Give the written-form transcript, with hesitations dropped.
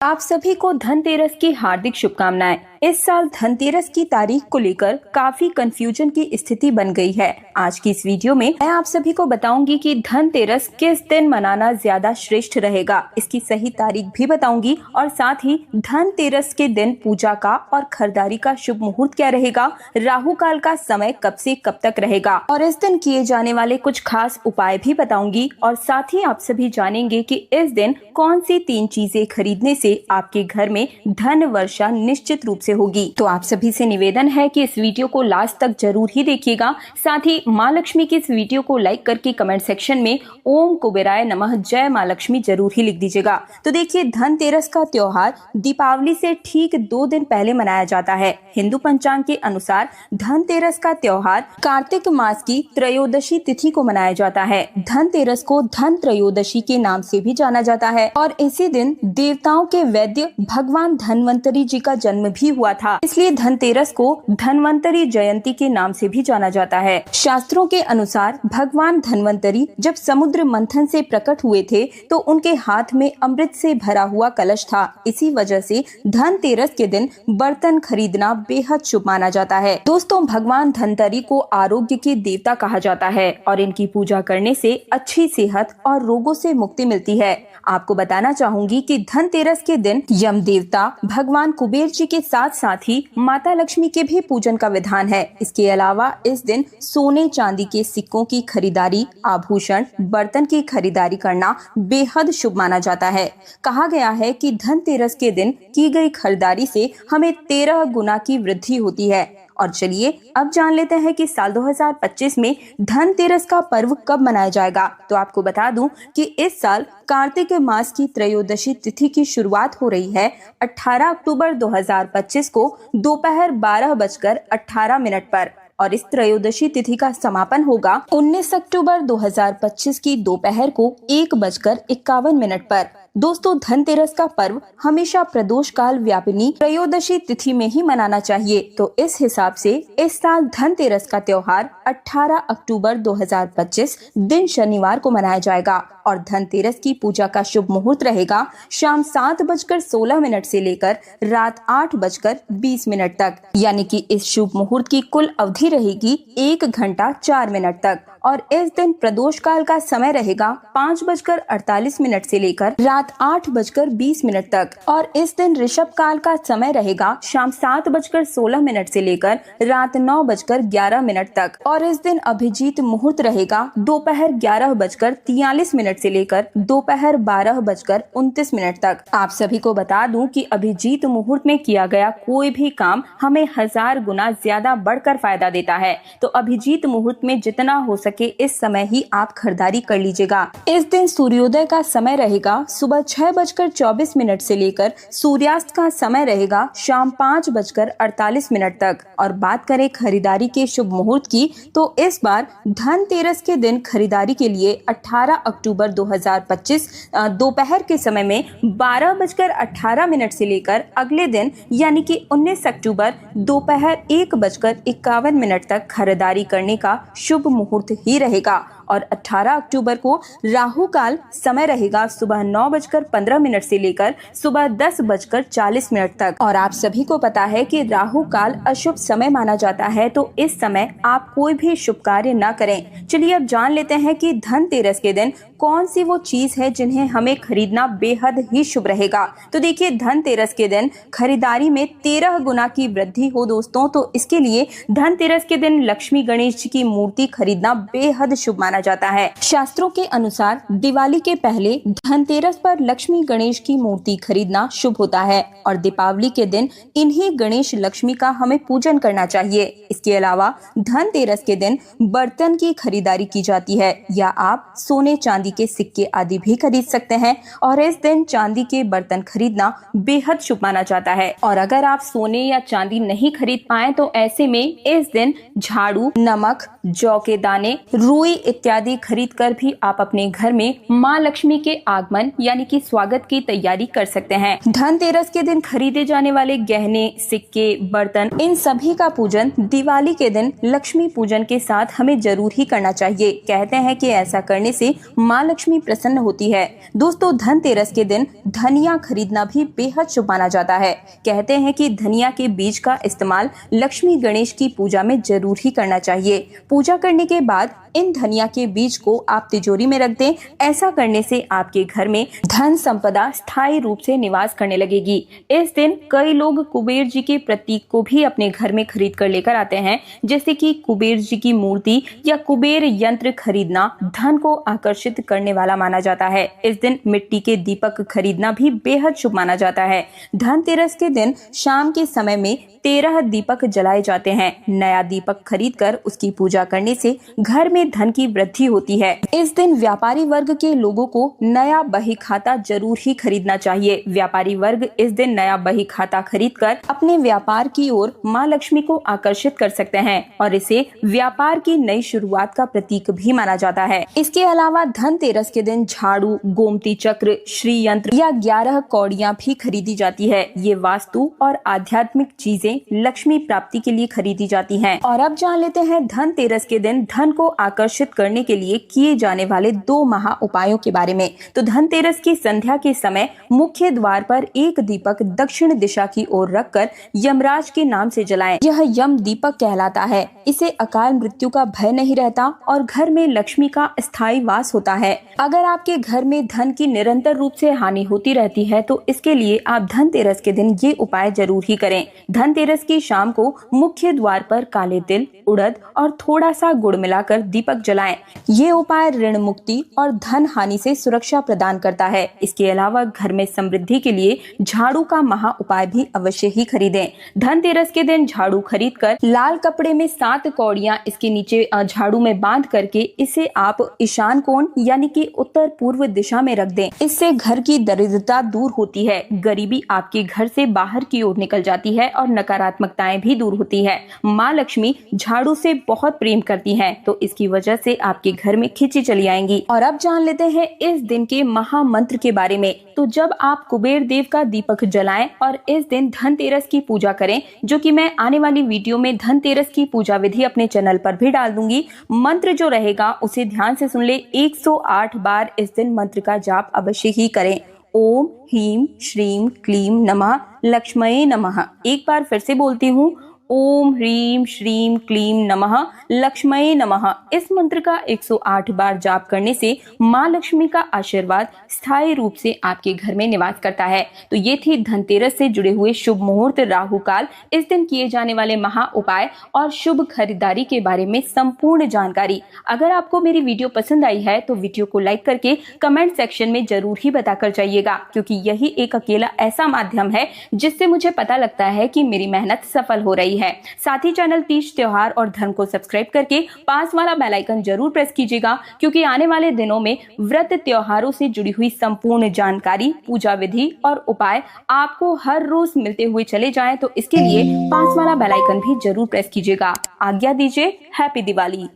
आप सभी को धनतेरस की हार्दिक शुभकामनाएं। इस साल धनतेरस की तारीख को लेकर काफी कंफ्यूजन की स्थिति बन गई है। आज की इस वीडियो में मैं आप सभी को बताऊंगी कि धनतेरस किस दिन मनाना ज्यादा श्रेष्ठ रहेगा, इसकी सही तारीख भी बताऊंगी और साथ ही धनतेरस के दिन पूजा का और खरीदारी का शुभ मुहूर्त क्या रहेगा, राहु काल का समय कब से कब तक रहेगा और इस दिन किए जाने वाले कुछ खास उपाय भी बताऊंगी और साथ ही आप सभी जानेंगे कि इस दिन कौन सी 3 चीजें खरीदने से आपके घर में धन वर्षा निश्चित रूप से होगी। तो आप सभी से निवेदन है कि इस वीडियो को लास्ट तक जरूर ही देखिएगा। साथ ही माँ लक्ष्मी की इस वीडियो को लाइक करके कमेंट सेक्शन में ओम कुबेराय नमः जय माँ लक्ष्मी जरूर ही लिख दीजिएगा। तो देखिए, धनतेरस का त्योहार दीपावली से ठीक 2 दिन पहले मनाया जाता है। हिंदू पंचांग के अनुसार धनतेरस का त्योहार कार्तिक मास की त्रयोदशी तिथि को मनाया जाता है। धनतेरस को धन त्रयोदशी के नाम से भी जाना जाता है और इसी दिन देवताओं के वैद्य भगवान धन्वंतरी जी का जन्म भी हुआ था, इसलिए धनतेरस को धन्वंतरी जयंती के नाम से भी जाना जाता है। शास्त्रों के अनुसार भगवान धन्वंतरी जब समुद्र मंथन से प्रकट हुए थे तो उनके हाथ में अमृत से भरा हुआ कलश था। इसी वजह से धनतेरस के दिन बर्तन खरीदना बेहद शुभ माना जाता है। दोस्तों, भगवान धनवंतरी को आरोग्य के देवता कहा जाता है और इनकी पूजा करने से अच्छी सेहत और रोगों से मुक्ति मिलती है। आपको बताना चाहूंगी कि धनतेरस के दिन यम देवता, भगवान कुबेर जी के साथ साथ ही माता लक्ष्मी के भी पूजन का विधान है। इसके अलावा इस दिन सोने चांदी के सिक्कों की खरीदारी, आभूषण, बर्तन की खरीदारी करना बेहद शुभ माना जाता है। कहा गया है कि धनतेरस के दिन की गई खरीदारी से हमें 13 गुना की वृद्धि होती है। और चलिए अब जान लेते हैं कि साल 2025 में धनतेरस का पर्व कब मनाया जाएगा। तो आपको बता दूं कि इस साल कार्तिक मास की त्रयोदशी तिथि की शुरुआत हो रही है 18 अक्टूबर 2025 को दोपहर 12:18 पर और इस त्रयोदशी तिथि का समापन होगा 19 अक्टूबर 2025 की दोपहर को 1:51 पर। दोस्तों, धनतेरस का पर्व हमेशा प्रदोष काल व्यापिनी त्रयोदशी तिथि में ही मनाना चाहिए। तो इस हिसाब से इस साल धनतेरस का त्योहार 18 अक्टूबर 2025 दिन शनिवार को मनाया जाएगा और धनतेरस की पूजा का शुभ मुहूर्त रहेगा शाम 7:16 से लेकर रात 8:20 तक, यानी कि इस शुभ मुहूर्त की कुल अवधि रहेगी 1 घंटा 4 मिनट तक और इस दिन प्रदोष काल का समय रहेगा 5:48 से लेकर रात 8:20 तक और इस दिन ऋषभ काल का समय रहेगा शाम 7:16 से लेकर रात 9:11 तक और इस दिन अभिजीत मुहूर्त रहेगा दोपहर 11:43 से लेकर दोपहर 12:29 तक। आप सभी को बता दूं कि अभिजीत मुहूर्त में किया गया कोई भी काम हमें 1000 गुना ज्यादा बढ़कर फायदा देता है। तो अभिजीत मुहूर्त में जितना हो सके इस समय ही आप खरीदारी कर लीजिएगा। इस दिन सूर्योदय का समय रहेगा सुबह 6:24 से लेकर सूर्यास्त का समय रहेगा शाम 5:48 तक। और बात करें खरीदारी के शुभ मुहूर्त की, तो इस बार धनतेरस के दिन खरीदारी के लिए 18 अक्टूबर 2025 दोपहर के समय में 12:18 से लेकर अगले दिन यानी कि 19 अक्टूबर दोपहर 1:51 तक खरीदारी करने का शुभ मुहूर्त ही रहेगा और 18 अक्टूबर को राहु काल समय रहेगा सुबह 9:15 से लेकर सुबह 10:40 तक। और आप सभी को पता है कि राहु काल अशुभ समय माना जाता है, तो इस समय आप कोई भी शुभ कार्य न करें। चलिए अब जान लेते हैं कि धनतेरस के दिन कौन सी वो चीज है जिन्हें हमें खरीदना बेहद ही शुभ रहेगा। तो देखिए, धनतेरस के दिन खरीदारी में 13 गुना की वृद्धि हो दोस्तों, तो इसके लिए धनतेरस के दिन लक्ष्मी गणेश जी की मूर्ति खरीदना बेहद शुभ माना जाता है। शास्त्रों के अनुसार दिवाली के पहले धनतेरस पर लक्ष्मी गणेश की मूर्ति खरीदना शुभ होता है और दीपावली के दिन इन्हीं गणेश लक्ष्मी का हमें पूजन करना चाहिए। इसके अलावा धनतेरस के दिन बर्तन की खरीदारी की जाती है या आप सोने चांदी के सिक्के आदि भी खरीद सकते हैं और इस दिन चांदी के बर्तन खरीदना बेहद शुभ माना जाता है। और अगर आप सोने या चांदी नहीं खरीद पाए तो ऐसे में इस दिन झाड़ू, नमक, जौ के दाने, रुई इत्यादि इत्यादि खरीद कर भी आप अपने घर में माँ लक्ष्मी के आगमन यानी कि स्वागत की तैयारी कर सकते हैं। धनतेरस के दिन खरीदे जाने वाले गहने, सिक्के, बर्तन, इन सभी का पूजन दिवाली के दिन लक्ष्मी पूजन के साथ हमें जरूर ही करना चाहिए। कहते हैं कि ऐसा करने से माँ लक्ष्मी प्रसन्न होती है। दोस्तों, धनतेरस के दिन धनिया खरीदना भी बेहद शुभ माना जाता है। कहते हैं कि धनिया के बीज का इस्तेमाल लक्ष्मी गणेश की पूजा में जरूर ही करना चाहिए। पूजा करने के बाद इन धनिया के बीज को आप तिजोरी में रख दें। ऐसा करने से आपके घर में धन संपदा स्थायी रूप से निवास करने लगेगी। इस दिन कई लोग कुबेर जी के प्रतीक को भी अपने घर में खरीद कर लेकर आते हैं, जैसे कि कुबेर जी की मूर्ति या कुबेर यंत्र खरीदना धन को आकर्षित करने वाला माना जाता है। इस दिन मिट्टी के दीपक खरीदना भी बेहद शुभ माना जाता है। धनतेरस के दिन शाम के समय में 13 दीपक जलाए जाते हैं। नया दीपक खरीदकर उसकी पूजा करने से घर में धन की वृद्धि होती है। इस दिन व्यापारी वर्ग के लोगों को नया बही खाता जरूर ही खरीदना चाहिए। व्यापारी वर्ग इस दिन नया बही खाता खरीदकर अपने व्यापार की ओर माँ लक्ष्मी को आकर्षित कर सकते हैं और इसे व्यापार की नई शुरुआत का प्रतीक भी माना जाता है। इसके अलावा धनतेरस के दिन झाड़ू, गोमती चक्र, श्री यंत्र या 11 कौड़ियाँ भी खरीदी जाती है। ये वास्तु और आध्यात्मिक चीजें लक्ष्मी प्राप्ति के लिए खरीदी जाती हैं। और अब जान लेते हैं धनतेरस के दिन धन को आकर्षित करने के लिए किए जाने वाले 2 महा उपायों के बारे में। तो धनतेरस की संध्या के समय मुख्य द्वार पर एक दीपक दक्षिण दिशा की ओर रखकर यमराज के नाम से जलाएं। यह यम दीपक कहलाता है। इसे अकाल मृत्यु का भय नहीं रहता और घर में लक्ष्मी का स्थायी वास होता है। अगर आपके घर में धन की निरंतर रूप से हानि होती रहती है तो इसके लिए आप धनतेरस के दिन ये उपाय जरूर ही करें। धनतेरस की शाम को मुख्य द्वार पर काले तिल, उड़द और थोड़ा सा गुड़ मिलाकर दीपक जलाएं। ये उपाय ऋण मुक्ति और धन हानि से सुरक्षा प्रदान करता है। इसके अलावा घर में समृद्धि के लिए झाड़ू का महा उपाय भी अवश्य ही खरीदें। धनतेरस के दिन झाड़ू खरीदकर लाल कपड़े में 7 कौड़ियां इसके नीचे झाड़ू में बांध करके इसे आप ईशान कोण यानी कि उत्तर पूर्व दिशा में रख दें। इससे घर की दरिद्रता दूर होती है, गरीबी आपके घर से बाहर की ओर निकल जाती है और नकारात्मकताएं भी दूर होती है। माँ लक्ष्मी झाड़ू से बहुत प्रेम करती हैं, तो इसकी वजह से आपके घर में खिंची चली आएंगी। और अब जान लेते हैं इस दिन के महामंत्र के बारे में। तो जब आप कुबेर देव का दीपक जलाएं और इस दिन धनतेरस की पूजा करें, जो कि मैं आने वाली वीडियो में धनतेरस की पूजा विधि अपने चैनल पर भी डाल दूंगी। मंत्र जो रहेगा उसे ध्यान से सुन ले। 108 बार इस दिन मंत्र का जाप अवश्य ही करें। ओम ह्रीं श्रीं क्लीं नमः लक्ष्मये नमः। एक बार फिर से बोलती हूँ, ओम ह्रीं श्रीं क्लीं नमः लक्ष्मये नमः। इस मंत्र का 108 बार जाप करने से माँ लक्ष्मी का आशीर्वाद स्थायी रूप से आपके घर में निवास करता है। तो ये थी धनतेरस से जुड़े हुए शुभ मुहूर्त, राहु काल, इस दिन किए जाने वाले महा उपाय और शुभ खरीदारी के बारे में संपूर्ण जानकारी। अगर आपको मेरी वीडियो पसंद आई है तो वीडियो को लाइक करके कमेंट सेक्शन में जरूर ही बताकर जाइएगा, क्योंकि यही एक अकेला ऐसा माध्यम है जिससे मुझे पता लगता है कि मेरी मेहनत सफल हो रही है। साथ ही चैनल तीज त्योहार और धर्म को सब्सक्राइब करके पास वाला बेल आइकन जरूर प्रेस कीजिएगा, क्योंकि आने वाले दिनों में व्रत त्योहारों से जुड़ी हुई संपूर्ण जानकारी, पूजा विधि और उपाय आपको हर रोज मिलते हुए चले जाएं। तो इसके लिए पास वाला बेल आइकन भी जरूर प्रेस कीजिएगा। आज्ञा दीजिए। हैप्पी दिवाली।